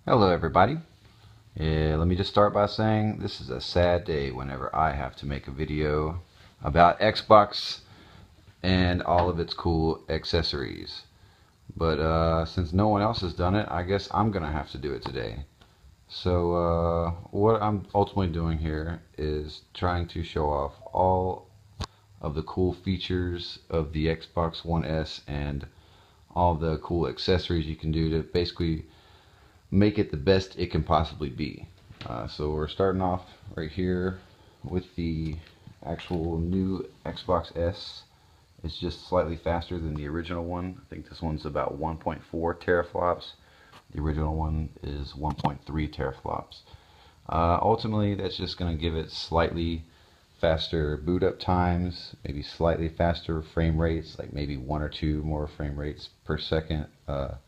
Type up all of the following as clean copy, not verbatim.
Hello everybody. Let me just start by saying this is a sad day whenever I have to make a video about Xbox and all of its cool accessories. But since no one else has done it, I guess I'm gonna have to do it today. So what I'm ultimately doing here is trying to show off all of the cool features of the Xbox One S and all the cool accessories you can do to basically make it the best it can possibly be. So we're starting off right here with the actual new Xbox S. It's just slightly faster than the original one. I think this one's about 1.4 teraflops. The original one is 1.3 teraflops. Ultimately, that's just going to give it slightly faster boot up times, maybe slightly faster frame rates, like maybe one or two more frame rates per second. But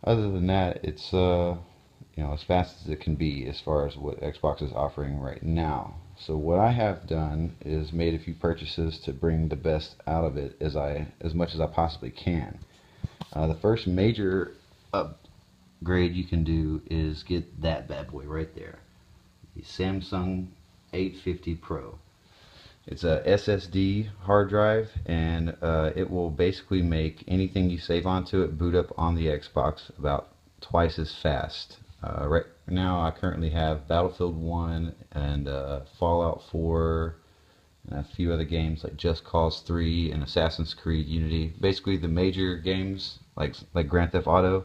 other than that, it's as fast as it can be as far as what Xbox is offering right now. So what I have done is made a few purchases to bring the best out of it as much as I possibly can. The first major upgrade you can do is get that bad boy right there, the Samsung 850 Pro. It's a SSD hard drive, and it will basically make anything you save onto it boot up on the Xbox about twice as fast. Right now, I currently have Battlefield 1 and Fallout 4 and a few other games like Just Cause 3 and Assassin's Creed Unity. Basically, the major games like Grand Theft Auto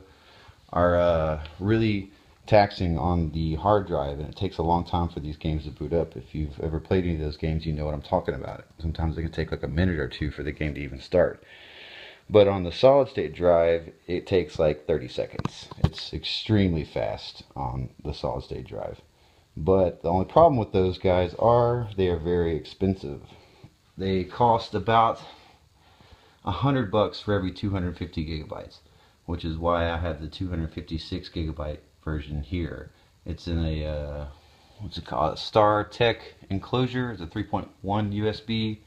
are really taxing on the hard drive, and it takes a long time for these games to boot up. If you've ever played any of those games, you know what I'm talking about. Sometimes it can take like a minute or two for the game to even start. But on the solid state drive, it takes like 30 seconds. It's extremely fast on the solid state drive. But the only problem with those guys are they are very expensive. They cost about $100 for every 250 gigabytes, which is why I have the 256 gigabyte version here. It's in a what's it called? A StarTech enclosure. It's a 3.1 USB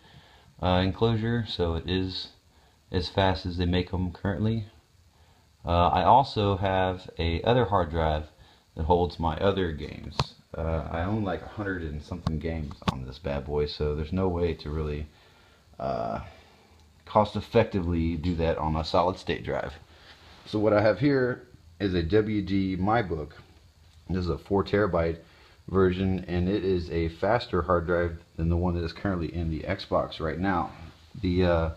enclosure, so it is as fast as they make them currently. I also have a other hard drive that holds my other games. I own like 100 and something games on this bad boy, so there's no way to really cost effectively do that on a solid state drive. So what I have here is a WD MyBook. This is a 4 terabyte version, and it is a faster hard drive than the one that is currently in the Xbox right now. The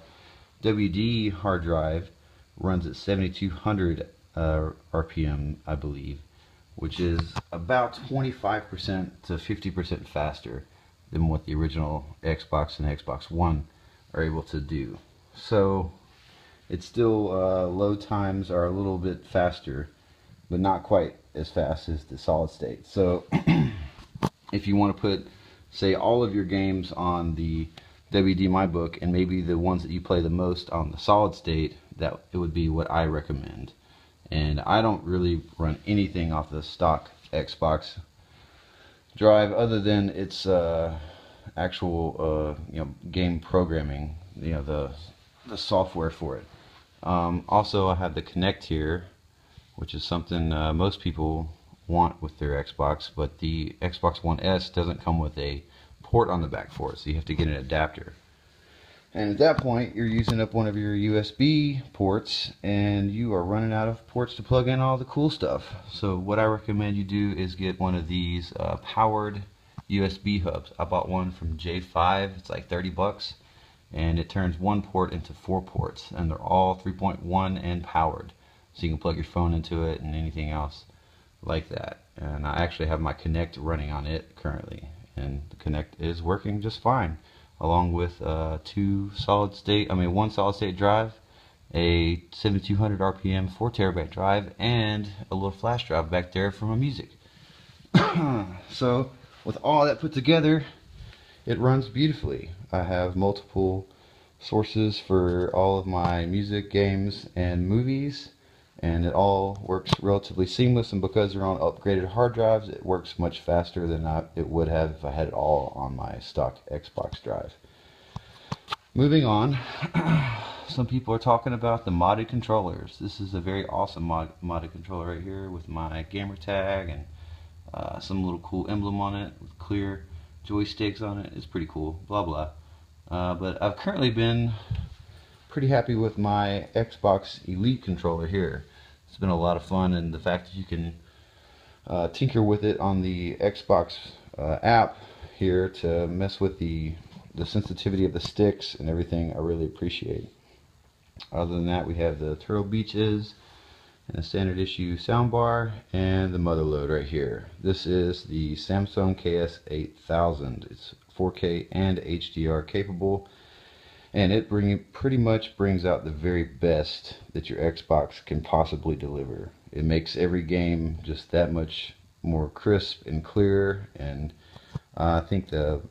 WD hard drive runs at 7200 RPM, I believe, which is about 25% to 50% faster than what the original Xbox and Xbox One are able to do. So it's still load times are a little bit faster, but not quite as fast as the solid state. So if you want to put, say, all of your games on the WD MyBook and maybe the ones that you play the most on the solid state, that it would be what I recommend. And I don't really run anything off the stock Xbox drive other than its actual game programming, the software for it. Also, I have the Kinect here, which is something most people want with their Xbox, but the Xbox One S doesn't come with a port on the back for it, so you have to get an adapter. And at that point, you're using up one of your USB ports, and you are running out of ports to plug in all the cool stuff. So what I recommend you do is get one of these powered USB hubs. I bought one from J5. It's like 30 bucks, and it turns one port into 4 ports, and they're all 3.1 and powered. So you can plug your phone into it and anything else like that. And I actually have my Kinect running on it currently, and the Kinect is working just fine, along with one solid state drive, a 7200 RPM 4 terabyte drive, and a little flash drive back there for my music. So with all that put together, it runs beautifully. I have multiple sources for all of my music, games, and movies, and it all works relatively seamless, and because they're on upgraded hard drives, it works much faster than it would have if I had it all on my stock Xbox drive. Moving on, some people are talking about the modded controllers. This is a very awesome modded controller right here with my gamer tag and some little cool emblem on it with clear joysticks on it. It's pretty cool, blah blah. But I've currently been pretty happy with my Xbox Elite controller here. It's been a lot of fun, and the fact that you can tinker with it on the Xbox app here to mess with the sensitivity of the sticks and everything, I really appreciate. Other than that, we have the Turtle Beaches and a standard issue soundbar and the mother load right here. This is the Samsung KS8000. It's 4K and HDR capable, and it pretty much brings out the very best that your Xbox can possibly deliver. It makes every game just that much more crisp and clear, and I think the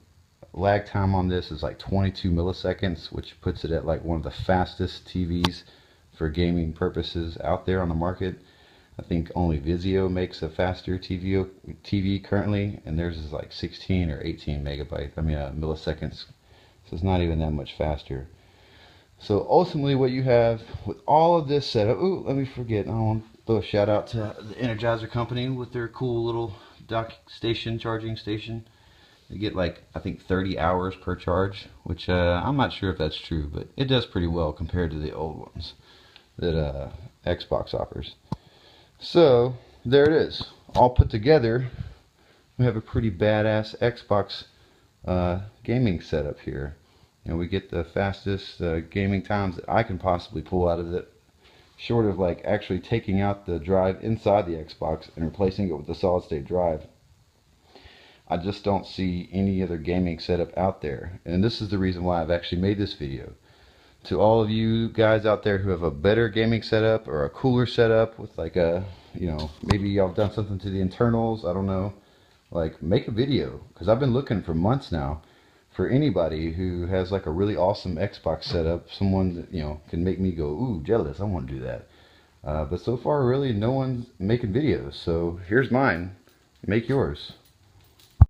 lag time on this is like 22 milliseconds, which puts it at like one of the fastest TVs for gaming purposes out there on the market. I think only Vizio makes a faster TV currently, and theirs is like 16 or 18 milliseconds. So it's not even that much faster. So ultimately what you have with all of this setup, ooh, let me forget, I want to throw a shout out to the Energizer company with their cool little dock station, charging station. You get like, I think 30 hours per charge, which I'm not sure if that's true, but it does pretty well compared to the old ones that Xbox offers. So there it is, all put together. We have a pretty badass Xbox gaming setup here. You know, we get the fastest gaming times that I can possibly pull out of it, short of like actually taking out the drive inside the Xbox and replacing it with a solid state drive. I just don't see any other gaming setup out there, and this is the reason why I've actually made this video. To all of you guys out there who have a better gaming setup or a cooler setup with like a, you know, maybe y'all done something to the internals, I don't know, like make a video, because I've been looking for months now for anybody who has like a really awesome Xbox setup, someone that, you know, can make me go, ooh, jealous, I want to do that. But so far really no one's making videos, so here's mine, make yours.